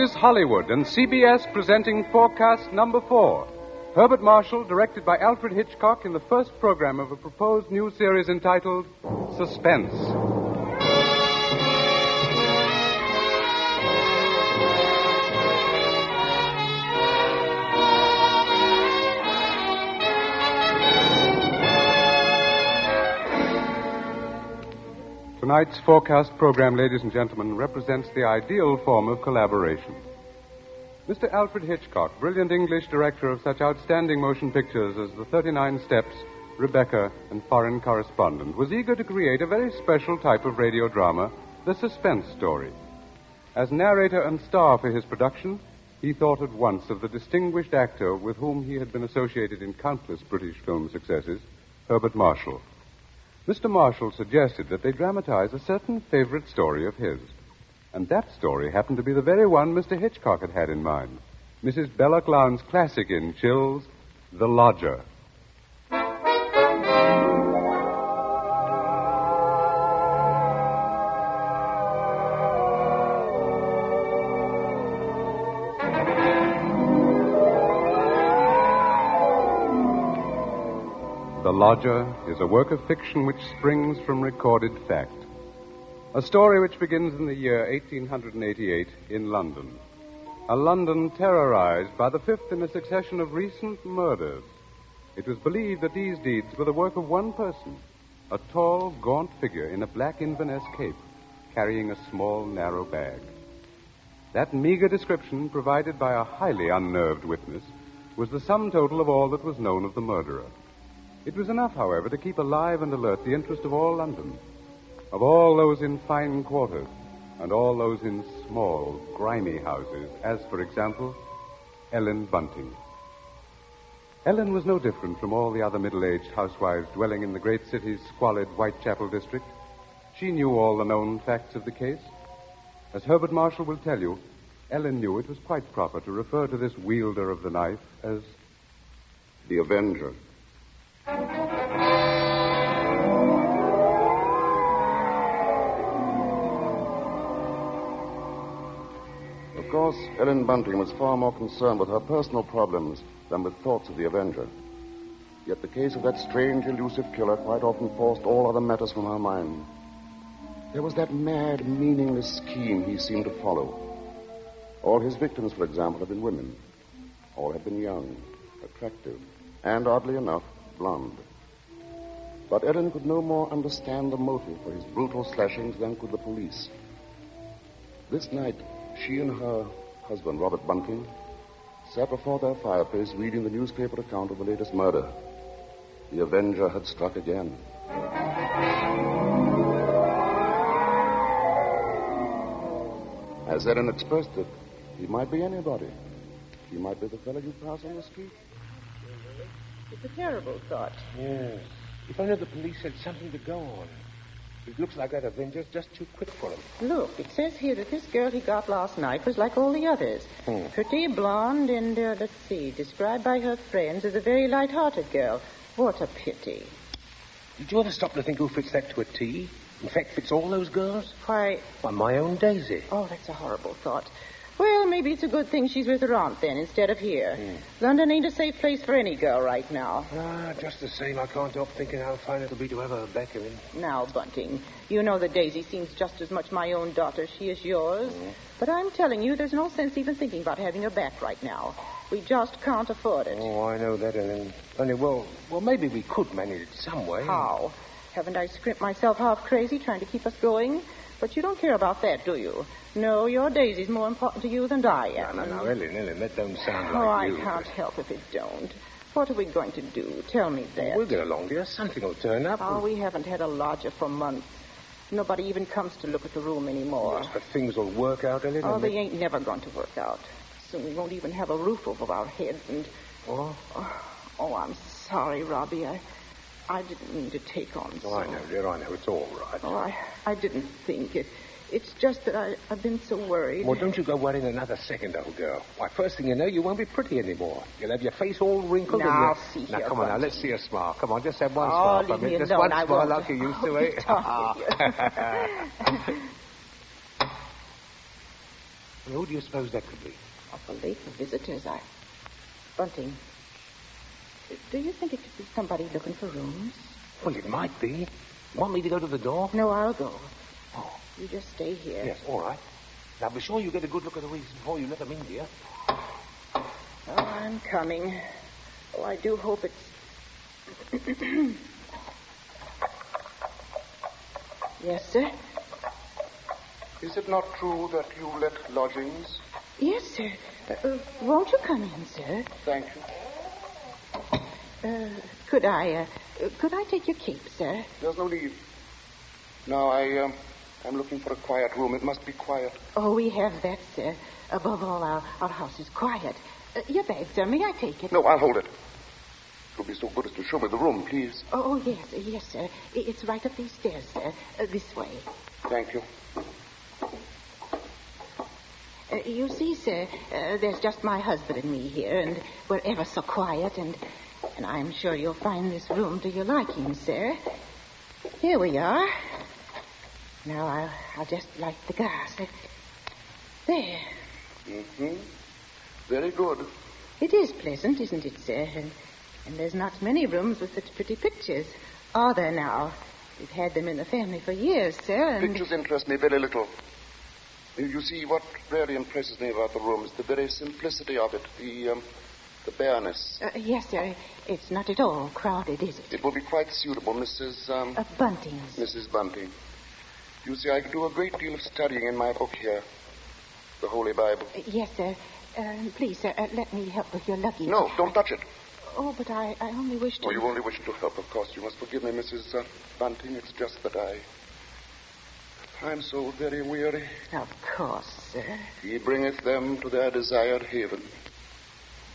is Hollywood and CBS presenting Forecast Number 4. Herbert Marshall, directed by Alfred Hitchcock in the first program of a proposed new series entitled Suspense. Tonight's Forecast program, ladies and gentlemen, represents the ideal form of collaboration. Mr. Alfred Hitchcock, brilliant English director of such outstanding motion pictures as The 39 Steps, Rebecca, and Foreign Correspondent, was eager to create a very special type of radio drama, the suspense story. As narrator and star for his production, he thought at once of the distinguished actor with whom he had been associated in countless British film successes, Herbert Marshall. Mr. Marshall suggested that they dramatize a certain favorite story of his. And that story happened to be the very one Mr. Hitchcock had had in mind. Mrs. Belloc Lowndes' classic in Chills, The Lodger. The Lodger is a work of fiction which springs from recorded fact. A story which begins in the year 1888 in London. A London terrorized by the fifth in a succession of recent murders. It was believed that these deeds were the work of one person, a tall, gaunt figure in a black Inverness cape, carrying a small, narrow bag. That meager description, provided by a highly unnerved witness, was the sum total of all that was known of the murderer. It was enough, however, to keep alive and alert the interest of all London, of all those in fine quarters and all those in small, grimy houses, as, for example, Ellen Bunting. Ellen was no different from all the other middle-aged housewives dwelling in the great city's squalid Whitechapel district. She knew all the known facts of the case. As Herbert Marshall will tell you, Ellen knew it was quite proper to refer to this wielder of the knife as the Avenger. Of course, Ellen Bunting was far more concerned with her personal problems than with thoughts of the Avenger. Yet the case of that strange, elusive killer quite often forced all other matters from her mind. There was that mad, meaningless scheme he seemed to follow. All his victims, for example, had been women. All had been young, attractive, and, oddly enough, blonde. But Ellen could no more understand the motive for his brutal slashings than could the police. This night, she and her husband, Robert Bunting, sat before their fireplace reading the newspaper account of the latest murder. The Avenger had struck again. As Ellen expressed it, he might be anybody. He might be the fellow you pass on the street. It's a terrible thought. Yes. If only the police had something to go on. It looks like that Avenger's just too quick for him. Look, it says here that this girl he got last night was like all the others. Pretty, blonde, and, let's see, described by her friends as a very light-hearted girl. What a pity. Did you ever stop to think who fits that to a T? In fact, fits all those girls? Why, my own Daisy. Oh, that's a horrible thought. Well, maybe it's a good thing she's with her aunt, then, instead of here. London ain't a safe place for any girl right now. Just the same, I can't help thinking how fine it'll be to have her back in. Now, Bunting, you know that Daisy seems just as much my own daughter as she is yours. But I'm telling you, there's no sense even thinking about having her back right now. We just can't afford it. Oh, I know that, Ellen. Only, well, maybe we could manage it some way. How? Haven't I scrimped myself half crazy trying to keep us going? But you don't care about that, do you? No, your Daisy's more important to you than I am. No, Ellen, that don't sound like you. I can't help if it don't. What are we going to do? Tell me that. We'll get along, dear. Something will turn up. Oh, we haven't had a lodger for months. Nobody even comes to look at the room anymore. Yes, but things will work out, Ellen. Oh, they ain't never going to work out. Soon we won't even have a roof over our heads and... Oh, I'm sorry, Robbie. I didn't mean to take on so. Oh, I know, dear, I know. It's all right. Oh, I didn't think it. It's just that I've been so worried. Well, don't you go worrying another second, old girl. Why, first thing you know, you won't be pretty anymore. You'll have your face all wrinkled. Now, see here. Now, come on, now, let's see a smile. Come on, just have one smile for me. Just alone. one smile like you used to, eh? And who do you suppose that could be? Awful late for visitors. Bunting, do you think it could be somebody looking for rooms? Well, it might be. Want me to go to the door? No, I'll go. Oh. You just stay here. Yes, all right. Now, be sure you get a good look at the weeds before you let them in, dear. Oh, I'm coming. Oh, I do hope it's... Yes, sir? Is it not true that you let lodgings? Yes, sir. Won't you come in, sir? Thank you. Could I take your cape, sir? There's no need. Now, I'm looking for a quiet room. It must be quiet. Oh, we have that, sir. Above all, our house is quiet. Your bag, sir. May I take it? No, I'll hold it. You'll be so good as to show me the room, please. Oh, yes, sir. It's right up these stairs, sir. This way. Thank you. You see, sir, there's just my husband and me here, and we're ever so quiet, and I'm sure you'll find this room to your liking, sir. Here we are. Now, I'll just light the gas. There. Mm-hmm. Very good. It is pleasant, isn't it, sir? And there's not many rooms with such pretty pictures, are there now? We've had them in the family for years, sir, and... Pictures interest me very little. You see, what really impresses me about the room is the very simplicity of it, the bareness. Yes, sir. It's not at all crowded, is it? It will be quite suitable, Mrs. Bunting's. Mrs. Bunting. You see, I could do a great deal of studying in my book here, the Holy Bible. Yes, sir. Please, sir, let me help with your luggage. No, don't touch it. Oh, but I only wish to... Oh, you only wish to help, of course. You must forgive me, Mrs. Bunting. It's just that I'm so very weary. Of course, sir. He bringeth them to their desired haven.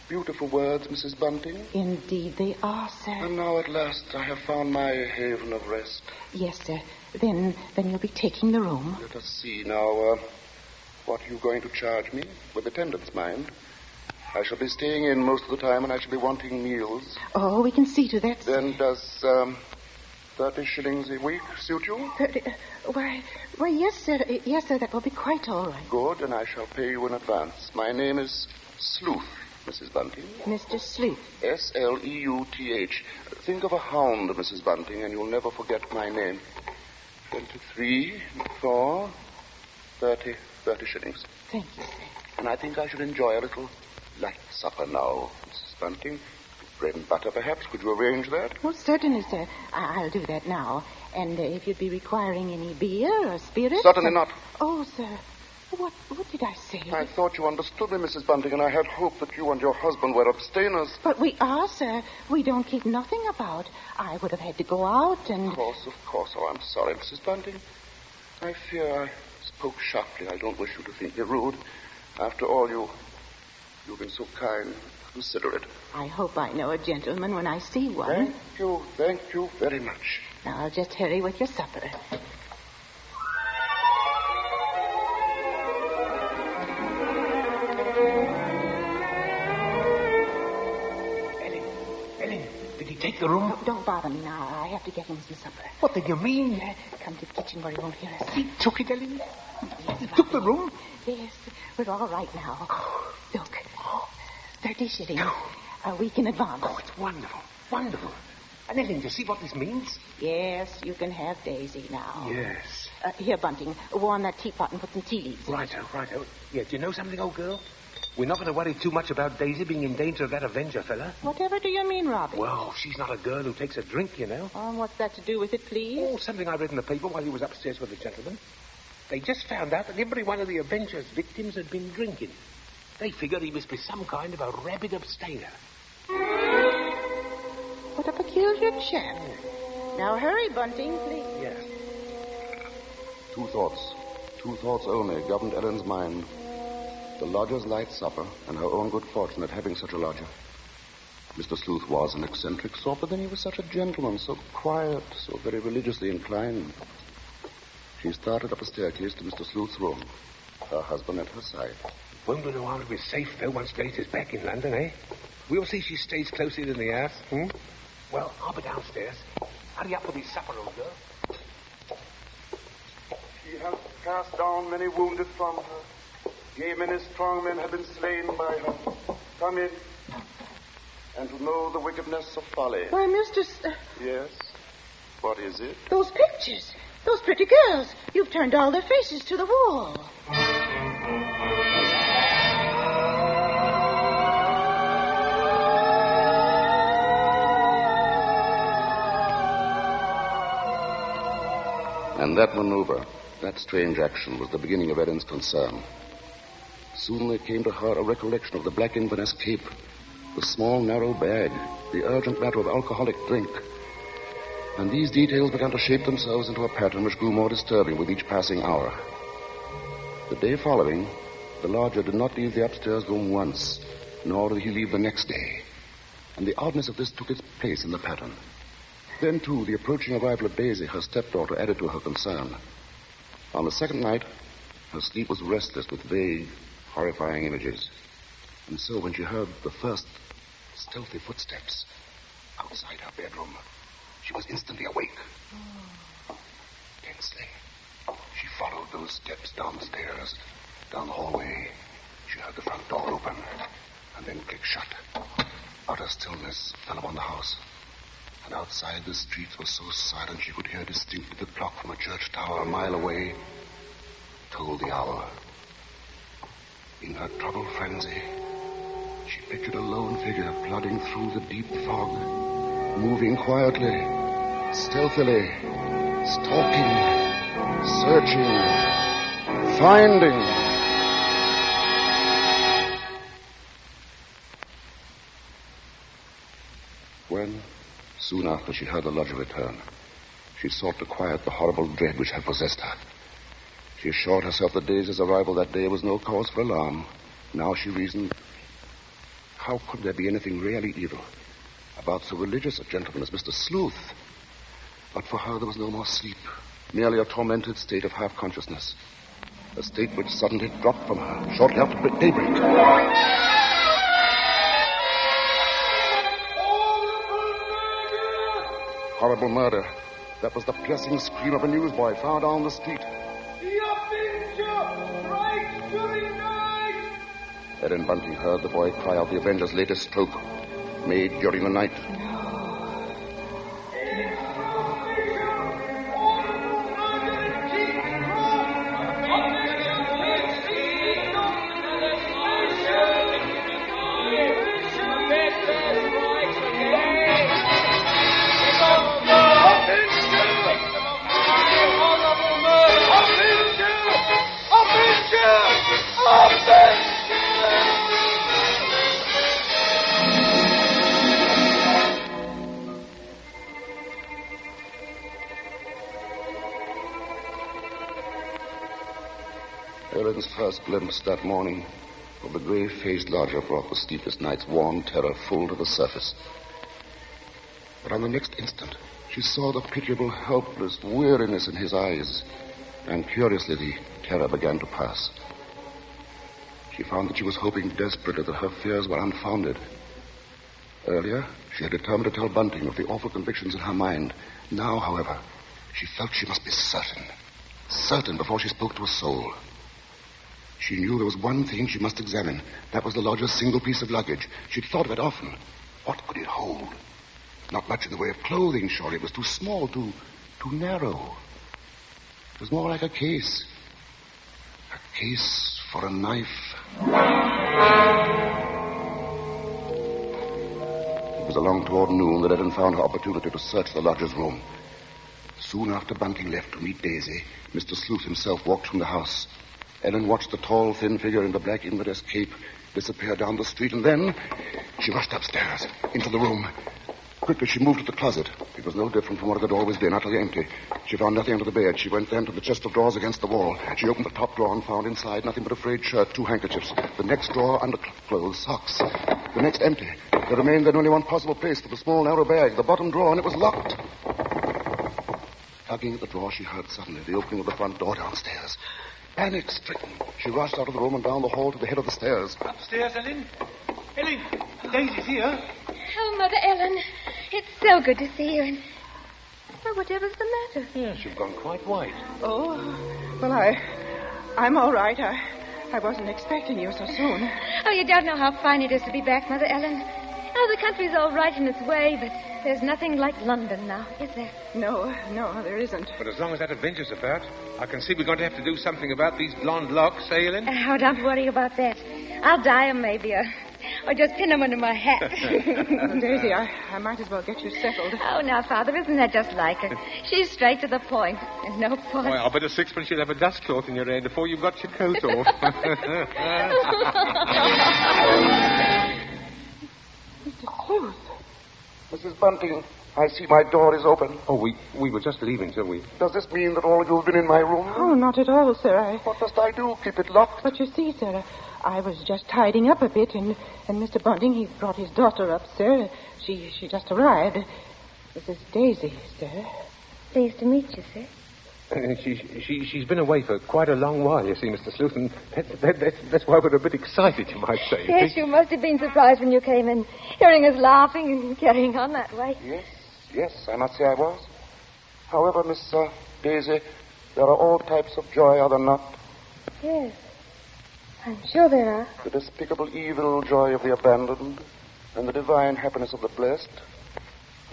Beautiful words, Mrs. Bunting. Indeed they are, sir. And now at last I have found my haven of rest. Yes, sir. Then you'll be taking the room. Let us see now. What are you going to charge me? With attendance, mind. I shall be staying in most of the time, and I shall be wanting meals. Oh, we can see to that. Then does 30 shillings a week suit you? 30, why, yes, sir. Yes, sir, that will be quite all right. Good, and I shall pay you in advance. My name is Sleuth, Mrs. Bunting. Mr. Sleuth. Sleuth. Think of a hound, Mrs. Bunting, and you'll never forget my name. 23, 4, 30 shillings. Thank you, sir. And I think I should enjoy a little light supper now, Mrs. Bunting. Bread and butter, perhaps. Could you arrange that? Oh, certainly, sir. I'll do that now. And if you'd be requiring any beer or spirits... Certainly not. Oh, sir. What did I say? I thought you understood me, Mrs. Bunting, and I had hoped that you and your husband were abstainers. But we are, sir. We don't keep nothing about. I would have had to go out and... Of course. Oh, I'm sorry, Mrs. Bunting. I fear I spoke sharply. I don't wish you to think me rude. After all, you've been so kind, considerate. I hope I know a gentleman when I see one. Thank you very much. Now, I'll just hurry with your supper. Ellen, did he take the room? No, don't bother me now. I have to get him some supper. What did you mean? Come to the kitchen where he won't hear us. He took it, Ellen? Yes, He took the room? Yes, we're all right now. Look, 30 shillings. A week in advance. Oh, it's wonderful. Wonderful. And Ellen, do you see what this means? Yes, you can have Daisy now. Yes. Here, Bunting, warm that teapot and put some tea leaves in. Righto. Yeah, do you know something, old girl? We're not going to worry too much about Daisy being in danger of that Avenger fella. Whatever do you mean, Robbie? Well, she's not a girl who takes a drink, you know. What's that to do with it, please? Oh, something I read in the paper while he was upstairs with the gentleman. They just found out that every one of the Avenger's victims had been drinking. They figured he must be some kind of a rabid abstainer. What a peculiar chap. Now hurry, Bunting, please. Yes. Two thoughts only governed Ellen's mind. The lodger's light supper and her own good fortune at having such a lodger. Mr. Sleuth was an eccentric sort, but then he was such a gentleman, so quiet, so very religiously inclined. She started up a staircase to Mr. Sleuth's room, her husband at her side. Won't know how to be safe, though, once Daisy's back in London, eh? We'll see she stays closer than the house. Well, I'll be downstairs. Hurry up with his supper, old girl. She has cast down many wounded from her. Gay men and strong men have been slain by her. Come in. And to know the wickedness of folly. Why, Mr. Yes? What is it? Those pictures. Those pretty girls. You've turned all their faces to the wall. And that maneuver, that strange action, was the beginning of Ellen's concern. Soon there came to her a recollection of the black Inverness cape, the small, narrow bag, the urgent matter of alcoholic drink. And these details began to shape themselves into a pattern which grew more disturbing with each passing hour. The day following, the lodger did not leave the upstairs room once, nor did he leave the next day. And the oddness of this took its place in the pattern. Then, too, the approaching arrival of Daisy, her stepdaughter, added to her concern. On the second night, her sleep was restless with vague, horrifying images. And so when she heard the first stealthy footsteps outside her bedroom, she was instantly awake. Tensely, she followed those steps down the stairs, down the hallway. She heard the front door open, and then click shut. Utter stillness fell upon the house. And outside the streets were so silent she could hear distinctly the clock from a church tower a mile away told the hour. In her troubled frenzy, she pictured a lone figure plodding through the deep fog, moving quietly, stealthily, stalking, searching, finding. When, soon after she heard the lodger return, she sought to quiet the horrible dread which had possessed her. She assured herself that Daisy's arrival that day was no cause for alarm. Now she reasoned, how could there be anything really evil about so religious a gentleman as Mr. Sleuth? But for her there was no more sleep, merely a tormented state of half-consciousness, a state which suddenly dropped from her shortly after daybreak. Horrible murder. That was the piercing scream of a newsboy far down the street. Ellen Bunting heard the boy cry out the Avenger's latest stroke, made during the night. Ellen's first glimpse that morning of the grey-faced lodger brought the sleepless night's warm terror full to the surface. But on the next instant, she saw the pitiable, helpless weariness in his eyes, and curiously the terror began to pass. She found that she was hoping desperately that her fears were unfounded. Earlier, she had determined to tell Bunting of the awful convictions in her mind. Now, however, she felt she must be certain before she spoke to a soul. She knew there was one thing she must examine. That was the lodger's single piece of luggage. She'd thought of it often. What could it hold? Not much in the way of clothing, surely. It was too small, too narrow. It was more like a case. A case for a knife. It was along toward noon that Ellen found her opportunity to search the lodger's room. Soon after Bunting left to meet Daisy, Mr. Sleuth himself walked from the house. Ellen watched the tall, thin figure in the black Inverness cape disappear down the street, and then she rushed upstairs, into the room. Quickly, she moved to the closet. It was no different from what it had always been, utterly empty. She found nothing under the bed. She went then to the chest of drawers against the wall. She opened the top drawer and found inside nothing but a frayed shirt, 2 handkerchiefs. The next drawer, underclothes, socks. The next empty. There remained then only one possible place for the small, narrow bag, the bottom drawer, and it was locked. Tugging at the drawer, she heard suddenly the opening of the front door downstairs. Panic-stricken, she rushed out of the room and down the hall to the head of the stairs. Upstairs, Ellen? Ellen, Daisy's here. Oh, Mother Ellen, it's so good to see you. And well, whatever's the matter? Yes, you've gone quite white. Oh, well, I'm all right. I wasn't expecting you so soon. Oh, you don't know how fine it is to be back, Mother Ellen. Oh, the country's all right in its way, but there's nothing like London now, is there? No, there isn't. But as long as that Avenger's about, I can see we're going to have to do something about these blonde locks, eh, Ellen? Oh, don't worry about that. I'll dye 'em maybe, or just pin 'em under my hat. Daisy, I might as well get you settled. Oh, now, Father, isn't that just like her? She's straight to the point, and no point. Well, I'll bet a sixpence you'll have a dust cloth in your hair before you've got your coat off. Mr. Sleuth. Mrs. Bunting, I see my door is open. Oh, we were just leaving, so we... Does this mean that all of you have been in my room? Oh, not at all, sir. What must I do? Keep it locked? But you see, sir, I was just tidying up a bit, and Mr. Bunting, he brought his daughter up, sir. She just arrived. This is Daisy, sir. Pleased to meet you, sir. She's been away for quite a long while, you see, Mr. Sleuth, and that's why we're a bit excited, you might say. Yes, you must have been surprised when you came in, hearing us laughing and carrying on that way. Yes, I must say I was. However, Miss Daisy, there are all types of joy, are there not? Yes, I'm sure there are. The despicable evil joy of the abandoned and the divine happiness of the blessed.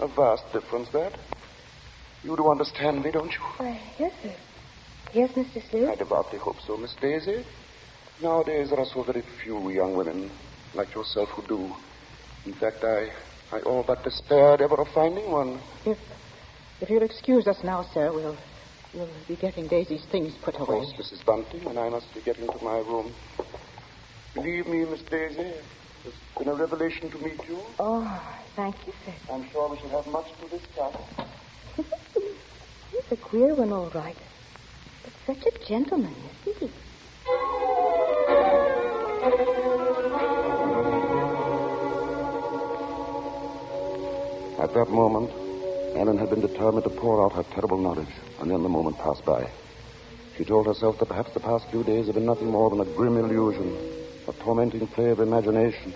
A vast difference, that. You do understand me, don't you? Why, yes, sir. Yes, Mr. Sleuth. I devoutly hope so, Miss Daisy. Nowadays, there are so very few young women like yourself who do. In fact, I all but despaired ever of finding one. If you'll excuse us now, sir, we'll be getting Daisy's things put away. Of course, Mrs. Bunting, and I must be getting to my room. Believe me, Miss Daisy, it's been a revelation to meet you. Oh, thank you, sir. I'm sure we shall have much to discuss. He's a queer one, all right. But such a gentleman, isn't he? At that moment, Ellen had been determined to pour out her terrible knowledge, and then the moment passed by. She told herself that perhaps the past few days had been nothing more than a grim illusion, a tormenting play of imagination.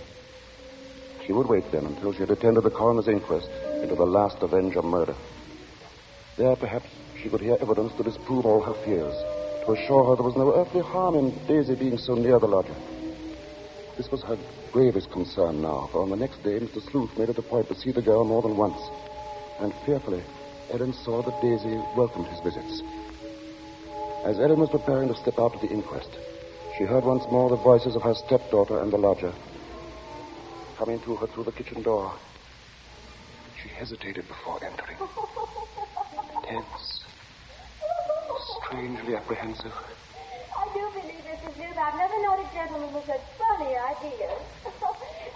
She would wait then until she had attended the coroner's inquest into the last Avenger murder. There, perhaps, she could hear evidence to disprove all her fears, to assure her there was no earthly harm in Daisy being so near the lodger. This was her gravest concern now, for on the next day, Mr. Sleuth made it a point to see the girl more than once. And fearfully, Ellen saw that Daisy welcomed his visits. As Ellen was preparing to step out to the inquest, she heard once more the voices of her stepdaughter and the lodger coming to her through the kitchen door. She hesitated before entering. Tense. Strangely apprehensive. I do believe, Mrs. Sleuth, I've never known a gentleman with such funny ideas.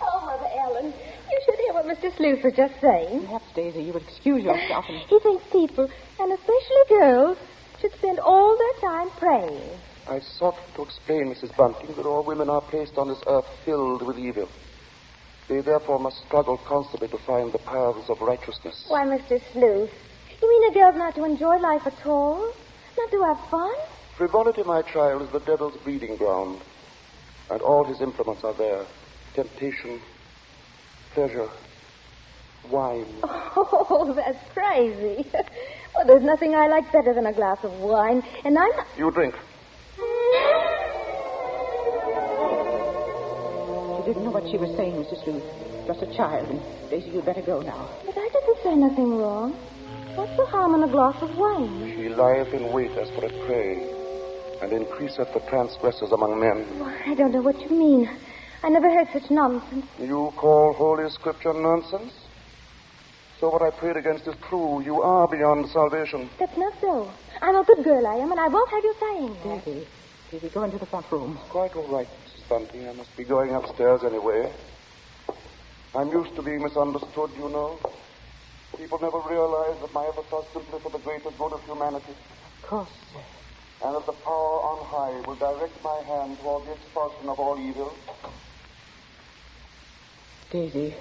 Oh, Mother Ellen, you should hear what Mr. Sleuth was just saying. Perhaps, Daisy, you would excuse yourself and... He thinks people, and especially girls, should spend all their time praying. I sought to explain, Mrs. Bunting, that all women are placed on this earth filled with evil. They therefore must struggle constantly to find the paths of righteousness. Why, Mr. Sleuth, you mean a girl's not to enjoy life at all? Not to have fun? Frivolity, my child, is the devil's breeding ground, and all his implements are there. Temptation, pleasure, wine. Oh, that's crazy. Well, there's nothing I like better than a glass of wine, and I'm... You drink. She didn't know what she was saying, Mrs. Sleuth. Just a child, and Daisy, you'd better go now. But I didn't say nothing wrong. What's the harm in a glass of wine? She lieth in wait as for a prey, and increaseth the transgressors among men. Well, I don't know what you mean. I never heard such nonsense. You call Holy Scripture nonsense? So what I prayed against is true. You are beyond salvation. That's not so. I'm a good girl, I am, and I won't have you saying that. Daisy, go into the front room. Quite all right, Mrs. Bunting. I must be going upstairs anyway. I'm used to being misunderstood, you know. People never realize that my efforts are simply for the greater good of humanity. Of course, sir. And that the power on high will direct my hand toward the expulsion of all evil. Daisy,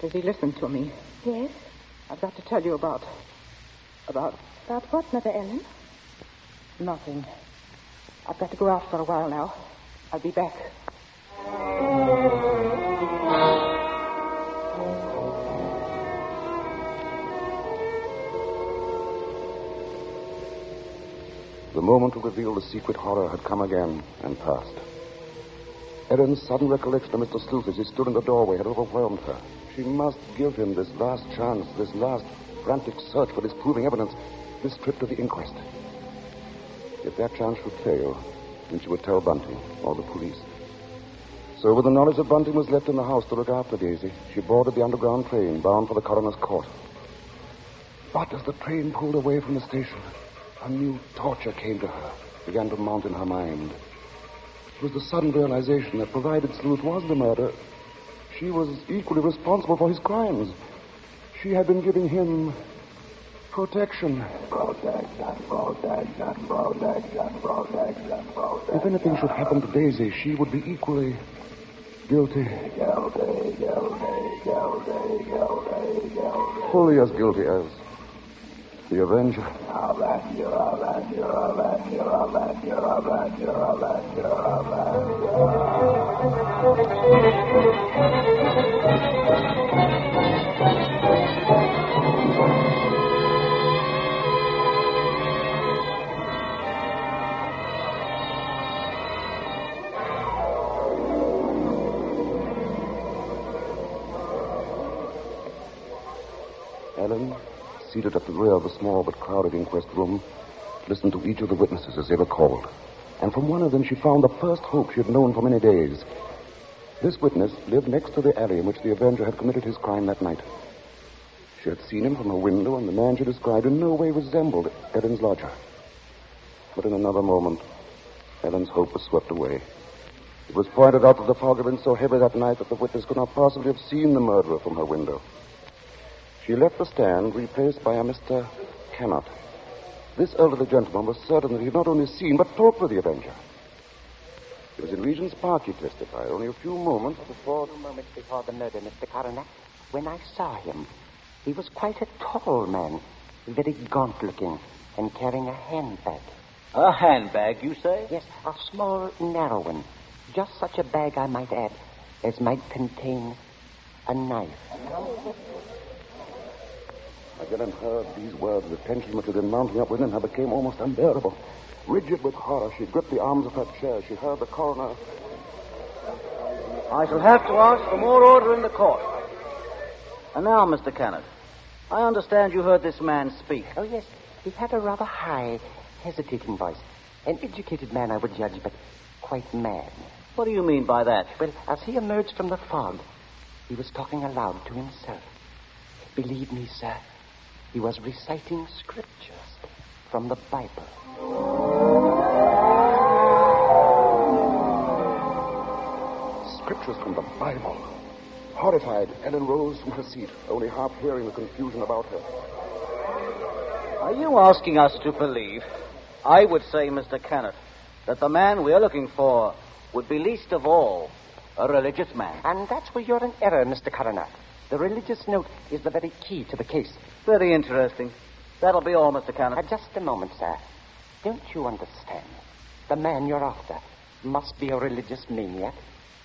listen to me. Yes? I've got to tell you about... About what, Mother Ellen? Nothing. I've got to go out for a while now. I'll be back. The moment to reveal the secret horror had come again and passed. Ellen's sudden recollection of Mr. Sleuth as he stood in the doorway had overwhelmed her. She must give him this last chance, this last frantic search for disproving evidence, this trip to the inquest. If that chance should fail, then she would tell Bunting or the police. So with the knowledge that Bunting was left in the house to look after Daisy, she boarded the underground train bound for the coroner's court. But as the train pulled away from the station, a new torture came to her, began to mount in her mind. It was the sudden realization that provided Sleuth was the murderer, she was equally responsible for his crimes. She had been giving him protection. If anything should happen to Daisy, she would be equally guilty. Fully as guilty as the Avenger. Ellen, seated at the rear of the small but crowded inquest room, listened to each of the witnesses as they were called. And from one of them she found the first hope she had known for many days. This witness lived next to the alley in which the Avenger had committed his crime that night. She had seen him from her window, and the man she described in no way resembled Ellen's lodger. But in another moment, Ellen's hope was swept away. It was pointed out that the fog had been so heavy that night that the witness could not possibly have seen the murderer from her window. She left the stand, replaced by a Mr. Cannot. This elderly gentleman was certain that he had not only seen, but talked with the Avenger. It was in Regent's Park, he testified, only a few moments before the murder, Mr. Coroner, when I saw him. He was quite a tall man, very gaunt-looking, and carrying a handbag. A handbag, you say? Yes, a small, narrow one. Just such a bag, I might add, as might contain a knife. As Ellen heard these words, the tension which had been mounting up within her became almost unbearable. Rigid with horror, she gripped the arms of her chair. She heard the coroner. I shall have to ask for more order in the court. And now, Mr. Kenneth, I understand you heard this man speak. Oh, yes. He had a rather high, hesitating voice. An educated man, I would judge, but quite mad. What do you mean by that? Well, as he emerged from the fog, he was talking aloud to himself. Believe me, sir, he was reciting scriptures from the Bible. Scriptures from the Bible. Horrified, Ellen rose from her seat, only half hearing the confusion about her. Are you asking us to believe, I would say, Mr. Kenneth, that the man we're looking for would be least of all a religious man? And that's where you're in error, Mr. Coroner. The religious note is the very key to the case. Very interesting. That'll be all, Mr. Kenneth. Just a moment, sir. Don't you understand? The man you're after must be a religious maniac.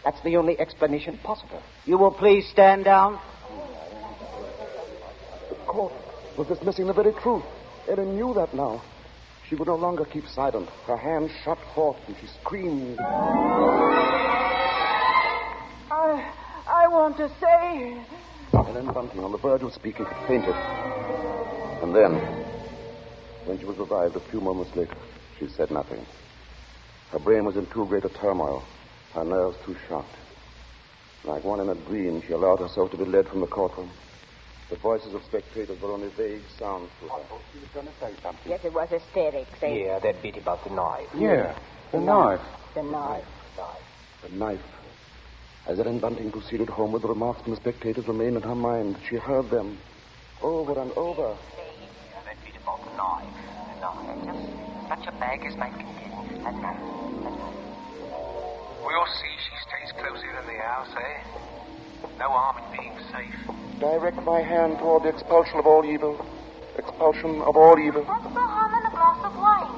That's the only explanation possible. You will please stand down. The court was dismissing the very truth. Ellen knew that now. She would no longer keep silent. Her hands shot forth and she screamed. I want to say... Ellen Bunting, on the verge of speaking, had fainted. And then, when she was revived a few moments later, she said nothing. Her brain was in too great a turmoil, her nerves too shocked. Like one in a dream, she allowed herself to be led from the courtroom. The voices of spectators were only vague sounds to her. She was going to say something. Yes, it was hysterics, eh? Yeah, that bit about the knife. Yeah, the knife. The knife. The knife. As Ellen Bunting proceeded homeward, the remarks from the spectators remained in her mind. She heard them over and over. That bit about the knife. Just such a bag as might contain a knife. We'll see she stays close in the house, eh? No harm in being safe. Direct my hand toward the expulsion of all evil. Expulsion of all evil. What's the harm in a glass of wine?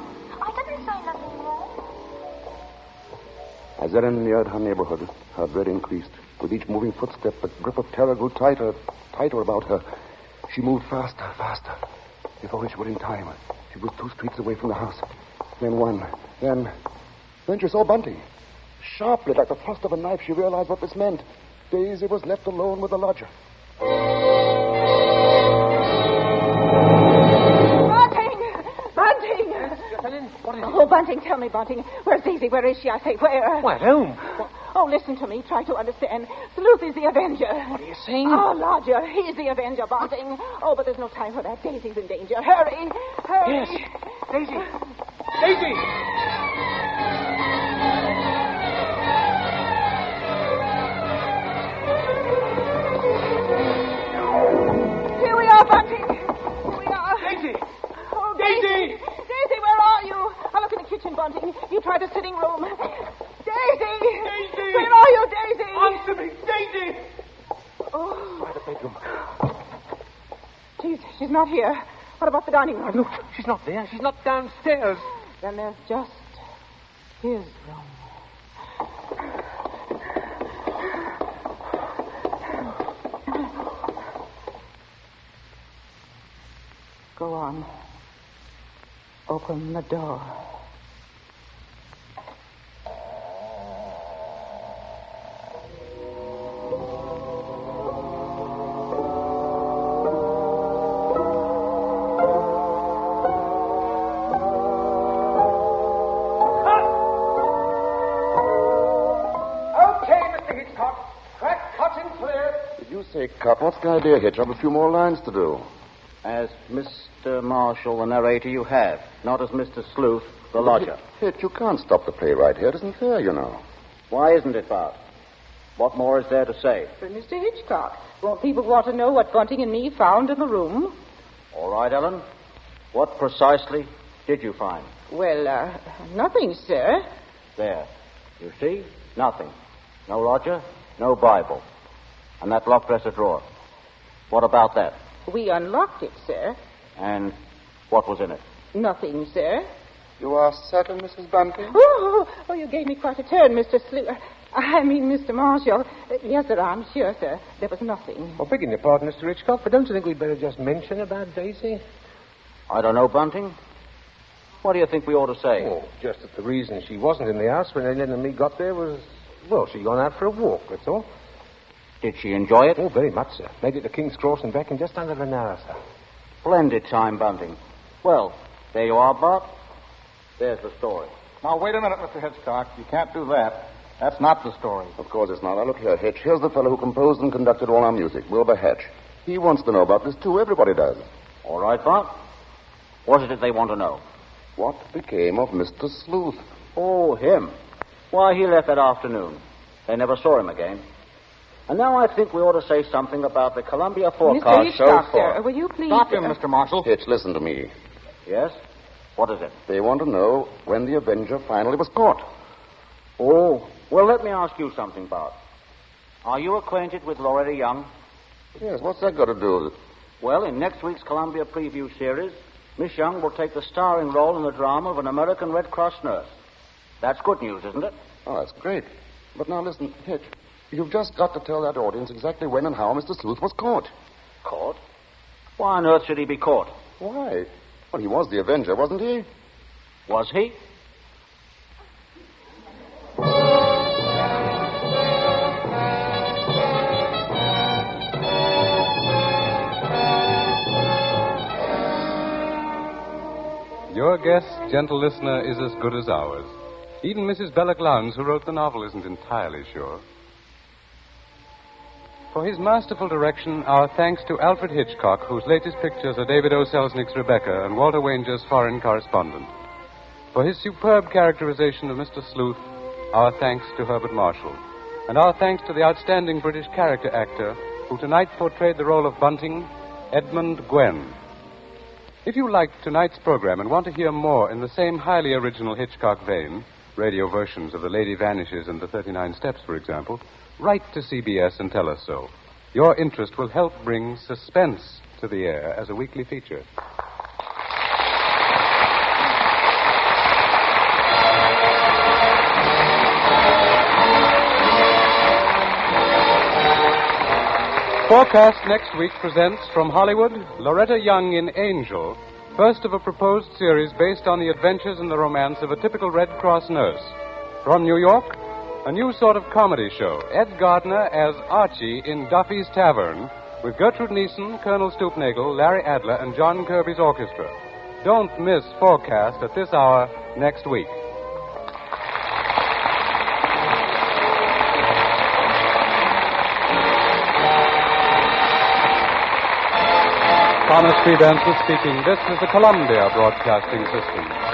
I didn't say nothing wrong. As Ellen neared her neighborhood, her dread increased. With each moving footstep, the grip of terror grew tighter about her. She moved faster. Before she was in time, she was 2 streets away from the house. Then one. Then she saw Bunting. Sharply, like the thrust of a knife, she realized what this meant. Daisy was left alone with the lodger. Bunting! Helen, what is it? Oh, Bunting, tell me, Bunting. Where's Daisy? Where is she? I say, where? Why, at home. Oh, listen to me. Try to understand. Sleuth is the Avenger. What are you saying? Oh, Lodger, he's the Avenger, Bunting. Oh, but there's no time for that. Daisy's in danger. Hurry! Hurry! Yes. Daisy! Daisy! Here we are, Bunting. Here we are. Daisy! Oh, Daisy! Daisy, where are you? I'll look in the kitchen, Bunting. You try the sitting room. Daisy! Daisy! Where are you, Daisy? Answer me, Daisy! Oh, Try the bedroom. she's not here. What about the dining room? Look, she's not there. She's not downstairs. Then there's just his room. Go on. Open the door. Okay, Mr. Hitchcock. Crack, cut, and clear. Did you say cut? What's the idea, Hitch? I've a few more lines to do. As Mr. Marshall, the narrator, you have. Not as Mr. Sleuth, the lodger. Hitch, you can't stop the play right here. It isn't fair, you know. Why isn't it, Bart? What more is there to say? But Mr. Hitchcock, won't people want to know what Bunting and me found in the room? All right, Ellen. What precisely did you find? Well, nothing, sir. There. You see? Nothing. No lodger, no Bible. And that locked dresser drawer. What about that? We unlocked it, sir. And what was in it? Nothing, sir. You are certain, Mrs. Bunting? Oh, you gave me quite a turn, Mr. Mr. Marshall. Yes, sir, I'm sure, sir. There was nothing. Oh, begging your pardon, Mr. Hitchcock, but don't you think we'd better just mention about Daisy? I don't know, Bunting. What do you think we ought to say? Oh, just that the reason she wasn't in the house when Ellen and me got there was, well, she'd gone out for a walk, that's all. Did she enjoy it? Oh, very much, sir. Made it to King's Cross and back in just under an hour, sir. Splendid time, Bunting. Well, there you are, Bart. There's the story. Now, wait a minute, Mr. Hitchcock. You can't do that. That's not the story. Of course it's not. Now, look here, Hitch. Here's the fellow who composed and conducted all our music, Wilbur Hatch. He wants to know about this, too. Everybody does. All right, Bart. What is it they want to know? What became of Mr. Sleuth? Oh, him. Why, he left that afternoon. They never saw him again. And now I think we ought to say something about the Columbia Mr. forecast Hitchcock, so far. sir, will you please... Stop him, Mr. Marshall. Hitch, listen to me. Yes? What is it? They want to know when the Avenger finally was caught. Oh, well, let me ask you something, Bart. Are you acquainted with Loretta Young? Yes, what's that got to do with it? Well, in next week's Columbia preview series, Miss Young will take the starring role in the drama of an American Red Cross nurse. That's good news, isn't it? Oh, that's great. But now listen, Hitch. You've just got to tell that audience exactly when and how Mr. Sleuth was caught. Caught? Why on earth should he be caught? Why? Well, he was the Avenger, wasn't he? Was he? Your guess, gentle listener, is as good as ours. Even Mrs. Belloc Lowndes, who wrote the novel, isn't entirely sure. For his masterful direction, our thanks to Alfred Hitchcock, whose latest pictures are David O. Selznick's Rebecca and Walter Wanger's Foreign Correspondent. For his superb characterization of Mr. Sleuth, our thanks to Herbert Marshall. And our thanks to the outstanding British character actor who tonight portrayed the role of Bunting, Edmund Gwen. If you liked tonight's program and want to hear more in the same highly original Hitchcock vein, radio versions of The Lady Vanishes and The 39 Steps, for example, write to CBS and tell us so. Your interest will help bring Suspense to the air as a weekly feature. Forecast next week presents from Hollywood, Loretta Young in Angel, first of a proposed series based on the adventures and the romance of a typical Red Cross nurse. From New York, a new sort of comedy show. Ed Gardner as Archie in Duffy's Tavern, with Gertrude Neeson, Colonel Stoopnagel, Larry Adler, and John Kirby's orchestra. Don't miss Forecast at this hour next week. Thomas P. Benson speaking. This is the Columbia Broadcasting System.